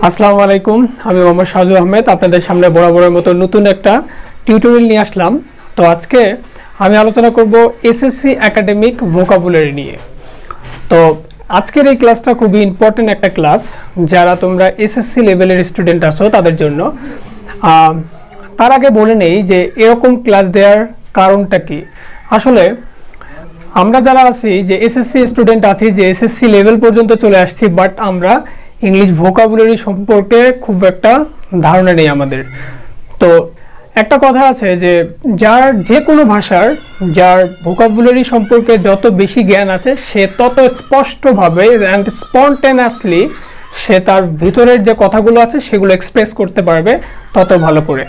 আসসালামু আলাইকুম, আমি মোহাম্মদ শাহজু আহমেদ আপনাদের সামনে বরাবরের মতো নতুন একটা টিউটোরিয়াল নিয়ে আসলাম। তো আজকে আমি আলোচনা করব এসএসসি একাডেমিক ভোকাবুলারি নিয়ে। তো আজকের এই ক্লাসটা খুবই ইম্পর্টেন্ট একটা ক্লাস, যারা তোমরা এসএসসি লেভেলের স্টুডেন্ট আছো তাদের জন্য। তার আগে বলে নেই যে এরকম ক্লাস দেওয়ার কারণটা কি। আসলে আমরা যারা আছি যে এসএসসি স্টুডেন্ট আছি, যে এসএসসি লেভেল পর্যন্ত চলে আসছি, বাট আমরা ইংলিশ ভোকাবুলারি সম্পর্কে খুব একটা ধারণা নেই আমাদের। তো একটা কথা আছে যে যার যে কোনো ভাষার যার ভোকাবুলারি সম্পর্কে যত বেশি জ্ঞান আছে, সে তত স্পষ্টভাবে অ্যান্ড স্পন্টেনিয়াসলি সে তার ভিতরের যে কথাগুলো আছে সেগুলো এক্সপ্রেস করতে পারবে তত ভালো করে।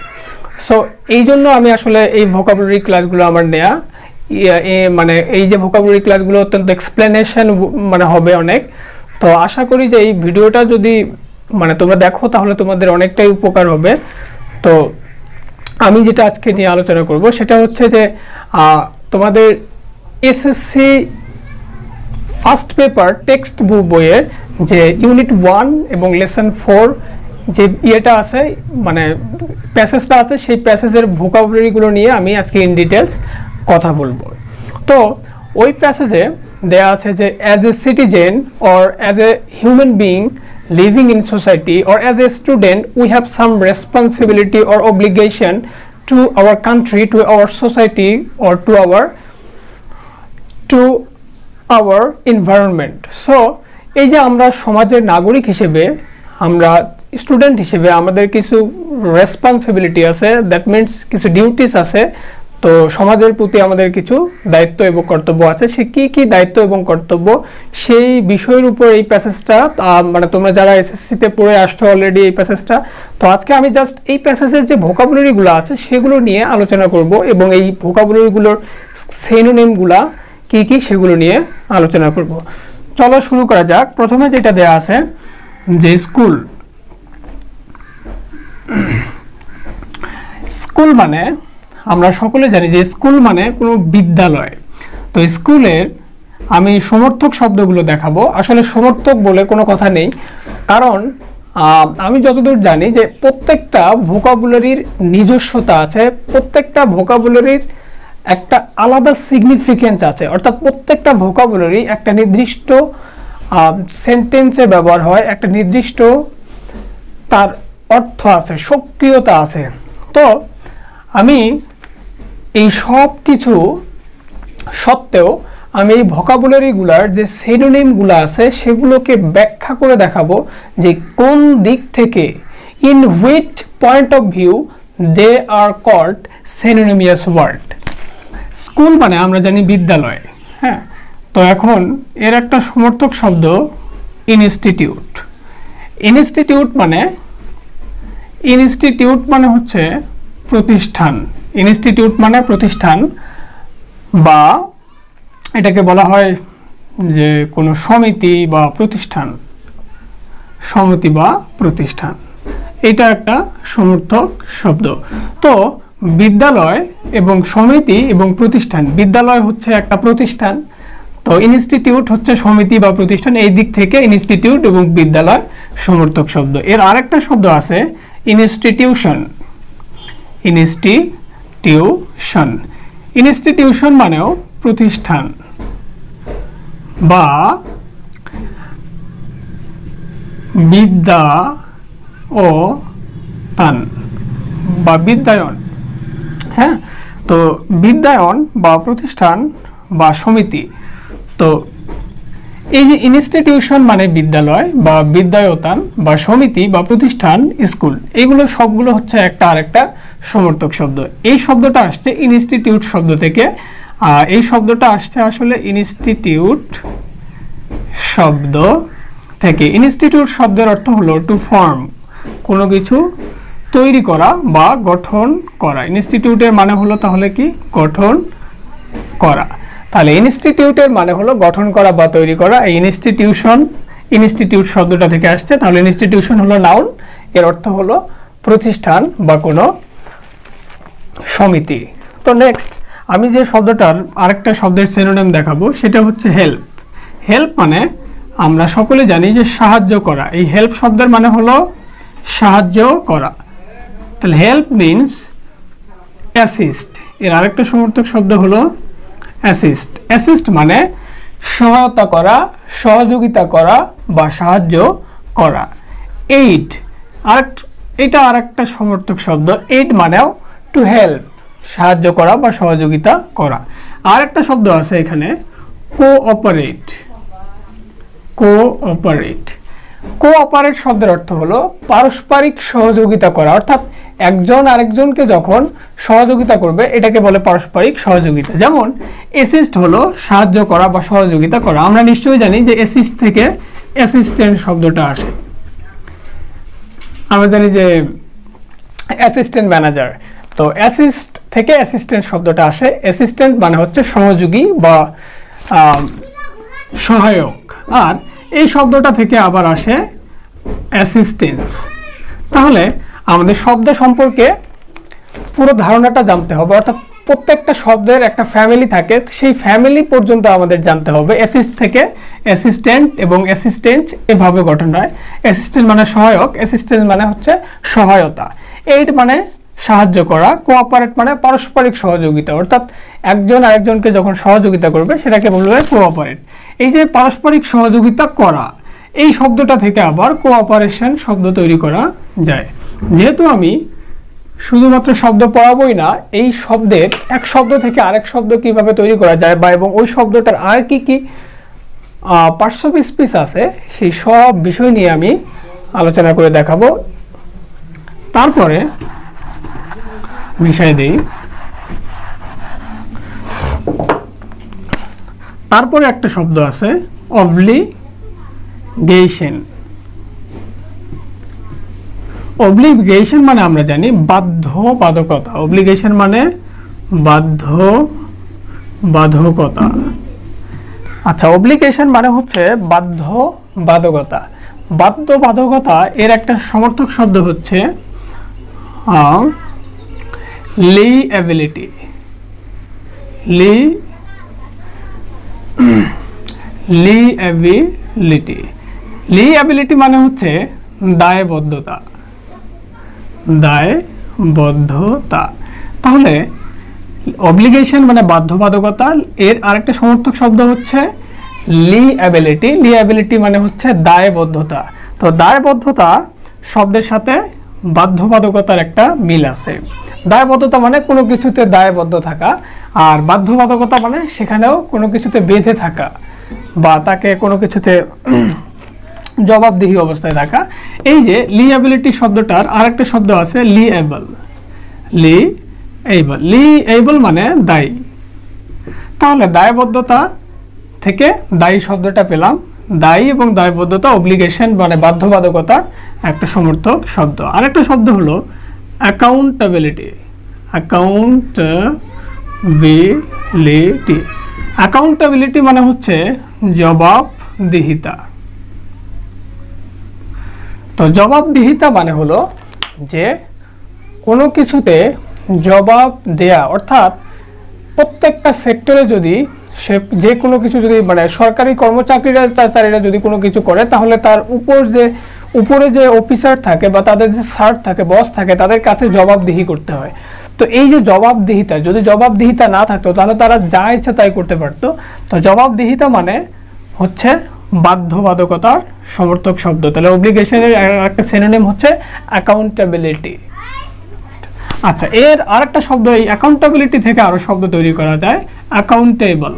সো এই জন্য আমি আসলে এই ভোকাবুলারি ক্লাসগুলো আমার নেয়া, মানে এই যে ভোকাবুলারি ক্লাসগুলো অত্যন্ত এক্সপ্লেনেশন মানে হবে অনেক। তো আশা করি যে এই ভিডিওটা যদি মানে তোমরা দেখো তাহলে তোমাদের অনেকটাই উপকার হবে। তো আমি যেটা আজকে নিয়ে আলোচনা করব সেটা হচ্ছে যে তোমাদের SSC first paper text book বইয়ের যে ইউনিট 1 এবং লেসন 4 যে ইয়েটা আছে, মানে প্যাসেজটা আছে, সেই প্যাসেজের ভোকাবুলারিগুলো নিয়ে আমি আজকে ইন ডিটেলস কথা বলবো। তো ওই প্যাসেজে দেয়া আছে যে as a citizen or as a human being living in society or as a student we have some responsibility or obligation to our country, to our society or to our environment. So এই যে আমরা সমাজের নাগরিক হিসেবে, আমরা student হিসেবে আমাদের কিছু রেসপন্সিবিলিটি আছে, দ্যাট মিনস কিছু ডিউটিস আছে। তো সমাজের প্রতি আমাদের কিছু দায়িত্ব এবং কর্তব্য আছে। সে কি কি দায়িত্ব এবং কর্তব্য সেই বিষয়ের উপর এই প্যাসেজটা, মানে তোমরা যারা এসএসসিতে পড়ে আসছো অলরেডি এই প্যাসেজটা, তো আজকে আমি জাস্ট এই প্যাসেজের যে ভোকাবুলারিগুলো আছে সেগুলো নিয়ে আলোচনা করব এবং এই ভোকাবুলারিগুলোর সিনোনিমগুলা কি কি সেগুলো নিয়ে আলোচনা করব। চলো শুরু করা যাক। প্রথমে যেটা দেয়া আছে যে স্কুল। স্কুল মানে আমরা সকলে জানি যে স্কুল মানে কোনো বিদ্যালয়। তো স্কুলের আমি সমর্থক শব্দগুলো দেখাবো। আসলে সমর্থক বলে কোনো কথা নেই, কারণ আমি যতদূর জানি যে প্রত্যেকটা ভোকাবুলারির নিজস্বতা আছে, প্রত্যেকটা ভোকাবুলারির একটা আলাদা সিগনিফিকেন্স আছে। অর্থাৎ প্রত্যেকটা ভোকাবুলারি একটা নির্দিষ্ট সেন্টেন্সে ব্যবহার হয়, একটা নির্দিষ্ট তার অর্থ আছে, সক্রিয়তা আছে। তো আমি এই সব কিছু সত্ত্বেও আমি এই ভোকাবুলারিগুলার যে সিনোনিমগুলো আছে সেগুলোকে ব্যাখ্যা করে দেখাবো যে কোন দিক থেকে, in which point of view they are called synonymous word. School মানে আমরা জানি বিদ্যালয়, হ্যাঁ। তো এখন এর একটা সমর্থক শব্দ ইনস্টিটিউট। ইনস্টিটিউট মানে হচ্ছে প্রতিষ্ঠান। ইনস্টিটিউট মানে প্রতিষ্ঠান, বা এটাকে বলা হয় যে কোনো সমিতি বা প্রতিষ্ঠান, সমিতি বা প্রতিষ্ঠান, এটা একটা সমর্থক শব্দ। তো বিদ্যালয় এবং সমিতি এবং প্রতিষ্ঠান, বিদ্যালয় হচ্ছে একটা প্রতিষ্ঠান, তো ইনস্টিটিউট হচ্ছে সমিতি বা প্রতিষ্ঠান। এই দিক থেকে ইনস্টিটিউট এবং বিদ্যালয় সমর্থক শব্দ। এর আরেকটা শব্দ আছে ইনস্টিটিউশন। ইনস্টিটিউশন মানেও প্রতিষ্ঠান বা বিদ্যায়ন, হ্যাঁ। তো বিদ্যায়ন বা প্রতিষ্ঠান বা সমিতি। তো এই যে ইনস্টিটিউশন মানে বিদ্যালয় বা বিদ্যায়তন বা সমিতি বা প্রতিষ্ঠান, স্কুল, এগুলো সবগুলো হচ্ছে একটা আরেকটা সমর্থক শব্দ। এই শব্দটা আসছে ইনস্টিটিউট শব্দ থেকে। এই শব্দটা আসছে আসলে ইনস্টিটিউট শব্দ থেকে। ইনস্টিটিউট শব্দের অর্থ হলো টু ফর্ম, কোনো কিছু তৈরি করা বা গঠন করা। ইনস্টিটিউটের মানে হলো তাহলে কি, গঠন করা। তাহলে ইনস্টিটিউটের মানে হলো গঠন করা বা তৈরি করা। এই ইনস্টিটিউট শব্দটা থেকে আসছে। তাহলে ইনস্টিটিউশন হলো নাউন, এর অর্থ হলো প্রতিষ্ঠান বা কোনো সমিতি। তো নেক্সট আমি যে শব্দটার আরেকটা শব্দের সিনোনিম দেখাবো সেটা হচ্ছে হেল্প। হেল্প মানে আমরা সকলে জানি যে সাহায্য করা, এই হেল্প শব্দের মানে হলো সাহায্য করা। তাহলে হেল্প মিন্স অ্যাসিস্ট, এর আরেকটা সমর্থক শব্দ হলো অ্যাসিস্ট। অ্যাসিস্ট মানে সহায়তা করা, সহযোগিতা করা বা সাহায্য করা। এইড এটা আরেকটা সমর্থক শব্দ। এইড মানেও টু হেল্প, সাহায্য করা বা সহযোগিতা করা। আরেকটা শব্দ আছে এখানে কোঅপারেট। কোঅপারেট, কোঅপারেট শব্দের অর্থ হলো পারস্পরিক সহযোগিতা করা, অর্থাৎ একজন আরেকজনকে যখন সহযোগিতা করবে এটাকে বলে পারস্পরিক সহযোগিতা। যেমন অ্যাসিস্ট হলো সাহায্য করা বা সহযোগিতা করা। আমরা নিশ্চয়ই জানি যে অ্যাসিস্ট থেকে অ্যাসিস্ট্যান্ট শব্দটা আসে। আমরা জানি যে অ্যাসিস্ট্যান্ট ম্যানেজার, তো অ্যাসিস্ট থেকে অ্যাসিস্ট্যান্ট শব্দটা আসে। অ্যাসিস্ট্যান্ট মানে হচ্ছে সহযোগী বা সহায়ক, আর এই শব্দটা থেকে আবার আসে অ্যাসিস্ট্যান্স। তাহলে আমাদের শব্দ সম্পর্কে পুরো ধারণাটা জানতে হবে, অর্থাৎ প্রত্যেকটা শব্দের একটা ফ্যামিলি থাকে, সেই ফ্যামিলি পর্যন্ত আমাদের জানতে হবে। অ্যাসিস্ট থেকে অ্যাসিস্ট্যান্ট এবং অ্যাসিস্ট্যান্ট এভাবে গঠন হয়। অ্যাসিস্ট্যান্ট মানে সহায়ক, অ্যাসিস্ট্যান্ট মানে হচ্ছে সহায়তা, এইড মানে সাহায্য করা, কোঅপারেট মানে পারস্পরিক সহযোগিতা, অর্থাৎ একজন আরেকজনকে যখন সহযোগিতা করবে সেটাকে বলবে কোঅপারেট। এই যে পারস্পরিক সহযোগিতা করা, এই শব্দটা থেকে আবার কোঅপারেশন শব্দ তৈরি করা যায়। যেহেতু আমি শুধুমাত্র শব্দ পড়াবোই না, এই শব্দের এক শব্দ থেকে আরেক শব্দ কিভাবে তৈরি করা যায় বা এবং ওই শব্দটার আর কি কি পার্টস অফ স্পিচ আছে সেই সব বিষয় নিয়ে আমি আলোচনা করে দেখাবো। তারপরে বিষয় দিই, তারপরে একটা শব্দ আছে অব্লিগেশন। অব্লিগেশন মানে আমরা জানি বাধ্যবাধকতা। অব্লিগেশন মানে বাধ্যবাধকতা। আচ্ছা, অব্লিগেশন মানে হচ্ছে বাধ্যবাধকতা। বাধ্যবাধকতা এর একটা সমর্থক শব্দ হচ্ছে লিএবিলিটি। লিএবিলিটি মানে হচ্ছে দায়বদ্ধতা। দায়বদ্ধতা। তাহলে অব্লিগেশন মানে বাধ্যবাধকতা, এর আরেকটা সমর্থক শব্দ হচ্ছে লিএবিলিটি। লিএবিলিটি মানে হচ্ছে দায়বদ্ধতা। তো দায়বদ্ধতা শব্দের সাথে বাধ্যবাধকতার একটা মিল আছে। দায়বদ্ধতা মানে কোনো কিছুতে দায়বদ্ধ থাকা, আর বাধ্যবাধকতা মানে সেখানেও কোনো কিছুতে বেঁধে থাকা বা তাকে কোনো কিছুতে জবাবদিহি অবস্থায় থাকা। এই যে লিএবিলিটি শব্দটার আরেকটা শব্দ আছে লিএবল। লিএবল মানে দায়ী। তাহলে দায়বদ্ধতা থেকে দায়ী শব্দটা পেলাম। দায়ী এবং দায়বদ্ধতা, অব্লিগেশন মানে বাধ্যবাধকতা একটা সমর্থক শব্দ। আরেকটা শব্দ হলো অ্যাকাউন্টেবিলিটি। অ্যাকাউন্টেবিলিটি মানে হচ্ছে জবাবদিহিতা। তো জবাবদিহিতা মানে হলো যে কোনো কিছুতে জবাব দেয়া, অর্থাৎ প্রত্যেকটা সেক্টরে যদি সে যে কোনো কিছু যদি মানে সরকারি কর্মচারীরা যদি কোনো কিছু করে, তাহলে তার উপরে যে অফিসার থাকে বা তাদের যে স্যার থাকে, বস থাকে, তাদের কাছে জবাবদিহি করতে হয়। তো এই যে জবাবদিহিতা, যদি জবাবদিহিতা না থাকতো তাহলে তারা যা ইচ্ছা তাই করতে পারতো। তো জবাবদিহিতা মানে হচ্ছে বাধ্যবাধকতার সমর্থক শব্দ। তাহলে অব্লিগেশনের একটা সিনোনিম হচ্ছে অ্যাকাউন্টেবিলিটি। আচ্ছা, এর আরেকটা শব্দ, এই অ্যাকাউন্টেবিলিটি থেকে আরো শব্দ তৈরি করা যায় অ্যাকাউন্টেবল।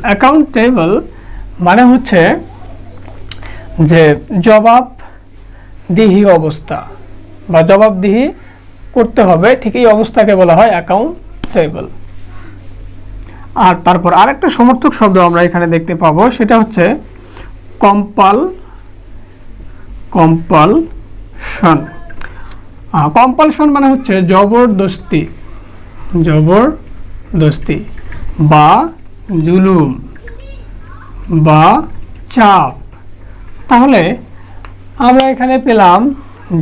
অ্যাকাউন্টেবল মানে হচ্ছে যে জবাবদিহি অবস্থা বা জবাবদিহি করতে হবে, ঠিক এই অবস্থাকে বলা হয় অ্যাকাউন্টেবল। আর তারপর আরেকটা সমর্থক শব্দ আমরা এখানে দেখতে পাবো, সেটা হচ্ছে কম্পালশন। কম্পালশন মানে হচ্ছে জবরদস্তি বা জুলুম বা চাপ। তাহলে আমরা এখানে পেলাম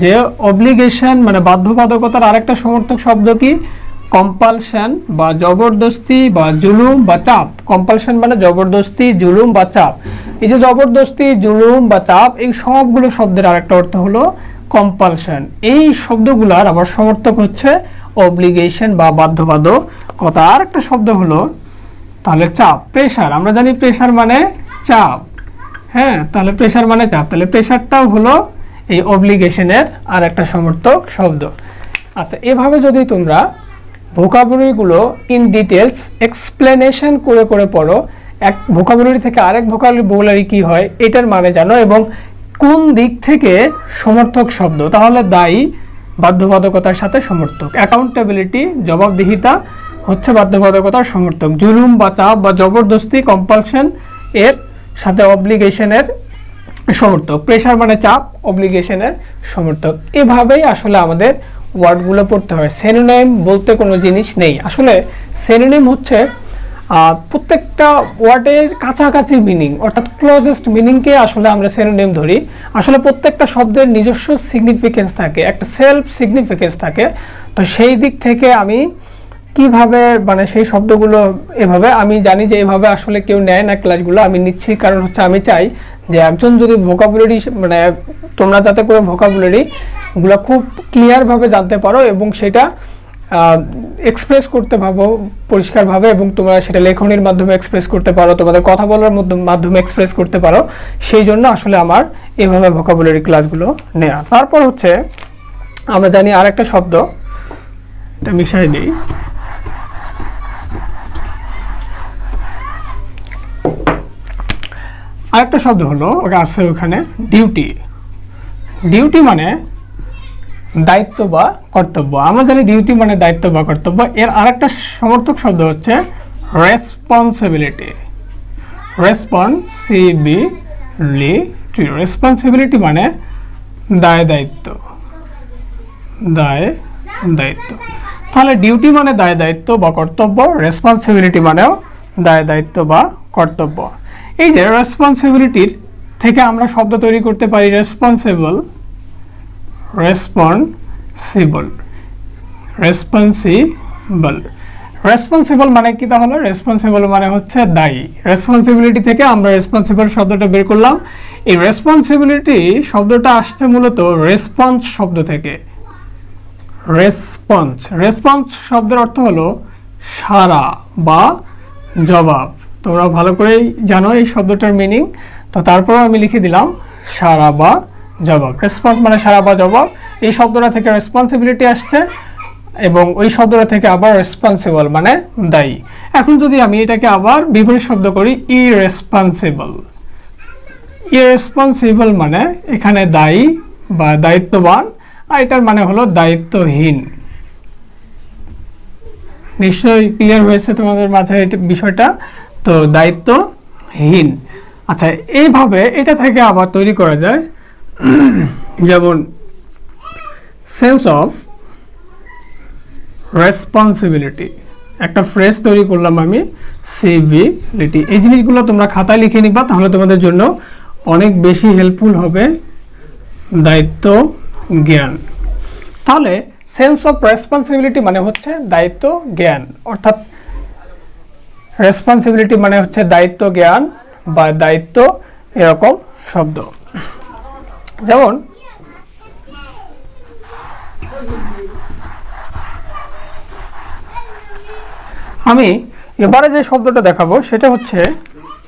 যে অব্লিগেশন মানে বাধ্যবাধকতার আরেকটা সমর্থক শব্দ কি কম্পালশন বা জবরদস্তি বা জুলুম বা চাপ। কম্পালশন মানে জবরদস্তি, জুলুম বা চাপ। এই যে জবরদস্তি, জুলুম বা চাপ, এই সবগুলো শব্দের আরেকটা অর্থ হলো কম্পালশন। এই শব্দগুলার আবার সমর্থক হচ্ছে অব্লিগেশন বা বাধ্যবাধকতা। আর একটা শব্দ হলো তাহলে চাপ, প্রেশার। আমরা জানি প্রেশার মানে চাপ, হ্যাঁ, তাহলে প্রেশার মানে চাপ, তাহলে প্রেশারটাও হলো এই অব্লিগেশনের আর একটা সমর্থক শব্দ। আচ্ছা, এভাবে যদি তোমরা ভোকাবুলারিগুলো ইন ডিটেলস এক্সপ্লেনেশন করে করে পড়ো, এক ভোকাবুলারি থেকে আরেক ভোকাবুলারি কি হয় এটার মানে জানো, এবং কোন দিক থেকে সমর্থক শব্দ, তাহলে দায়ী বাধ্যবাধকতার সাথে সমর্থক, অ্যাকাউন্টেবিলিটি জবাবদিহিতা হচ্ছে বাধ্যবাধকতার সমর্থক, জুলুম বা চাপ বা জবরদস্তি কম্পালশন এর সাথে অব্লিগেশনের সমর্থক, প্রেশার মানে চাপ, অব্লিগেশনের সমর্থক। এভাবেই আসলে আমাদের ওয়ার্ডগুলো পড়তে হয়। সিনোনিম বলতে কোনো জিনিস নেই। আসলে সিনোনিম হচ্ছে প্রত্যেকটা ওয়ার্ডের কাছাকাছি মিনিং, অর্থাৎ ক্লোজেস্ট মিনিংকে আসলে আমরা সিনোনিম ধরি। আসলে প্রত্যেকটা শব্দের নিজস্ব সিগনিফিকেন্স থাকে, একটা সেলফ সিগনিফিকেন্স থাকে। তো সেই দিক থেকে আমি কিভাবে মানে সেই শব্দগুলো এভাবে আমি জানি যে এভাবে আসলে কেউ নেয় না ক্লাসগুলো, আমি নিচ্ছি কারণ হচ্ছে আমি চাই যে একজন যদি ভোকাবুলারি মানে তোমরা যাতে করে ভোকাবুলারিগুলো খুব ক্লিয়ারভাবে জানতে পারো এবং সেটা এক্সপ্রেস করতে পারো পরিষ্কারভাবে, এবং তোমরা সেটা লেখনের মাধ্যমে এক্সপ্রেস করতে পারো, তোমাদের কথা বলার মাধ্যমে এক্সপ্রেস করতে পারো। সেই জন্য আসলে আমার এভাবে ভোকাবুলারি ক্লাসগুলো নেওয়া। তারপর হচ্ছে আমরা জানি আর একটা শব্দ, এটা মিশাই দিই, আরেকটা শব্দ হলো ওটা আছে ওখানে ডিউটি। ডিউটি মানে দায়িত্ব বা কর্তব্য। আমরা জানি ডিউটি মানে দায়িত্ব বা কর্তব্য। এর আরেকটা সমর্থক শব্দ হচ্ছে রেসপন্সিবিলিটি। রেসপন্সিবিলিটি, রেসপন্সিবিলিটি মানে দায় দায়িত্ব, দায় দায়িত্ব। তাহলে ডিউটি মানে দায় দায়িত্ব বা কর্তব্য, রেসপন্সিবিলিটি মানেও দায় দায়িত্ব বা কর্তব্য। এই যে রেসপন্সিবিলিটির থেকে আমরা শব্দ তৈরি করতে পারি রেসপন্সিবল, রেসপন্সিবল, রেসপন্সিবল। রেসপন্সিবল মানে কি তাহলে? রেসপন্সিবল মানে হচ্ছে দায়ী। রেসপন্সিবিলিটি থেকে আমরা রেসপন্সিবল শব্দটা বের করলাম। এই রেসপন্সিবিলিটি শব্দটা আসছে মূলত রেসপন্স শব্দ থেকে। রেসপন্স, রেসপন্স শব্দের অর্থ হলো সাড়া বা জবাব। তোমরা ভালো করেই জানো এই শব্দটার মিনিং, তো তারপর আমি লিখে দিলাম সাড়া বা জবাব। রেসপন্স মানে সাড়া বা জবাব। এই শব্দটা থেকে রেসপন্সিবিলিটি আসছে এবং ওই শব্দটা থেকে আবার রেসপন্সিবল মানে দায়ী। এখন যদি আমি এটাকে আবার বিপরীত শব্দ করি, ইরেসপন্সিবল। ইরেসপন্সিবল মানে এখানে দায়ী বা দায়িত্ববান, আর এটার মানে হলো দায়িত্বহীন। নিশ্চয়ই ক্লিয়ার হয়েছে তোমাদের মাথায় এই বিষয়টা? তো দায়িত্বহীন। আচ্ছা, এইভাবে এটা থেকে আবার তৈরি করা যায়, যেমন সেন্স অফ রেসপন্সিবিলিটি, একটা ফ্রেজ তৈরি করলাম আমি, সিভিলিটি। এই জিনিসগুলো তোমরা খাতায় লিখে নিবা, তাহলে তোমাদের জন্য অনেক বেশি হেল্পফুল হবে। দায়িত্ব জ্ঞান। তাহলে সেন্স অফ রেসপন্সিবিলিটি মানে হচ্ছে দায়িত্ব জ্ঞান, অর্থাৎ রেসপন্সিবিলিটি মানে হচ্ছে দায়িত্ব জ্ঞান বা দায়িত্ব, এরকম শব্দ। যেমন আমি এবারে যে শব্দটা দেখাবো সেটা হচ্ছে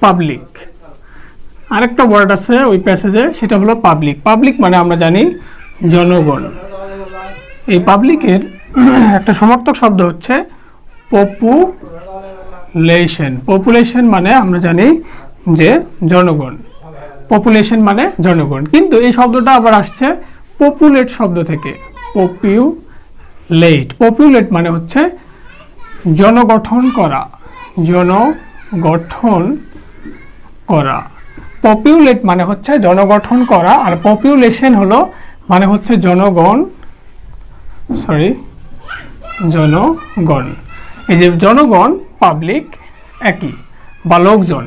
পাবলিক। আরেকটা ওয়ার্ড আছে ওই প্যাসেজে, সেটা হলো পাবলিক। পাবলিক মানে আমরা জানি জনগণ। এই পাবলিকের একটা সমর্থক শব্দ হচ্ছে পপুলেশন। পপুলেশন মানে আমরা জানি যে জনগণ, পপুলেশন মানে জনগণ। কিন্তু এই শব্দটা আবার আসছে পপুলেট শব্দ থেকে, পপুলেট। পপুলেট মানে হচ্ছে জনগঠন করা, জনগঠন করা। পপুলেট মানে হচ্ছে জনগঠন করা, আর পপুলেশন হলো মানে হচ্ছে জনগণ, জনগণ। এই যে জনগণ, পাবলিক একই বা লোকজন।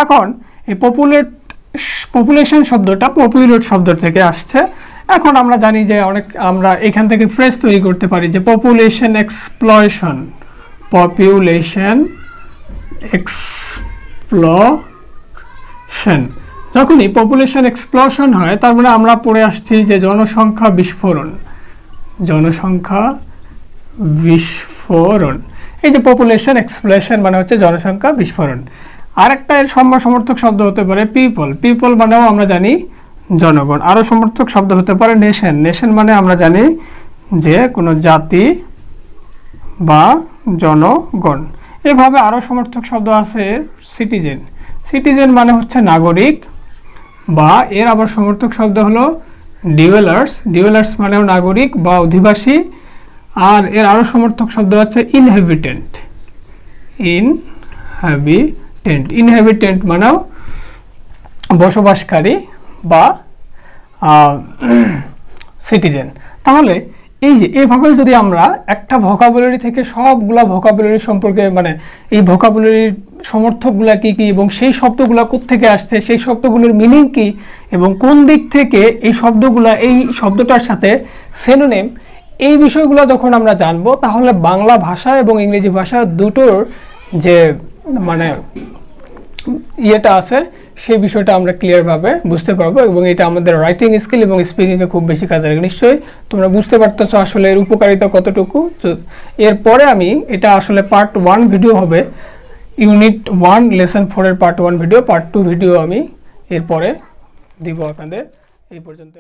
এখন এই পপুলেশন শব্দটা পপুলেট শব্দ থেকে আসছে, এখন আমরা জানি যে আমরা এখান থেকে ফ্রেজ তৈরি করতে পারি যে পপুলেশন এক্সপ্লশন। যখনই পপুলেশন এক্সপ্লশন হয় তার মানে আমরা পড়ে আসছি যে জনসংখ্যা বিস্ফোরণ। এই যে পপুলেশন এক্সপ্লশন মানে হচ্ছে জনসংখ্যা বিস্ফোরণ। আরেকটা এর সমর্থক শব্দ হতে পারে পিপল মানেও আমরা জানি জনগণ। আরো সমর্থক শব্দ হতে পারে নেশন মানে আমরা জানি যে কোনো জাতি বা জনগণ। এভাবে আরো সমর্থক শব্দ আছে সিটিজেন মানে হচ্ছে নাগরিক, বা এর আবার সমর্থক শব্দ হলো ডিওয়েলার্স মানেও নাগরিক বা অধিবাসী। আর এর আরো সমর্থক শব্দ হচ্ছে ইনহ্যাবিটেন্ট মানেও বসবাসকারী বা সিটিজেন। তাহলে এই যে এভাবে যদি আমরা একটা ভোকাবুলারি থেকে সবগুলা ভোকাবুলারি সম্পর্কে মানে এই ভোকাবুলারির সমর্থকগুলা কি কি এবং সেই শব্দগুলা কোত্থেকে আসছে, সেই শব্দগুলোর মিনিং কি এবং কোন দিক থেকে এই শব্দগুলা এই শব্দটার সাথে সিনোনিম, এই বিষয়গুলো যখন আমরা জানবো তাহলে বাংলা ভাষা এবং ইংরেজি ভাষা দুটোর যে মানে ইয়েটা আছে সেই বিষয়টা আমরা ক্লিয়ারভাবে বুঝতে পারবো এবং এটা আমাদের রাইটিং স্কিল এবং স্পিকিংয়ে খুব বেশি কাজে লাগে। নিশ্চয়ই তোমরা বুঝতে পারতেছো আসলে এর উপকারিতা কতটুকু। এরপরে আমি এটা আসলে পার্ট 1 ভিডিও হবে, ইউনিট 1 লেসন 4 এর পার্ট 1 ভিডিও, পার্ট 2 ভিডিও আমি এরপরে দিব আপনাদের। এই পর্যন্ত।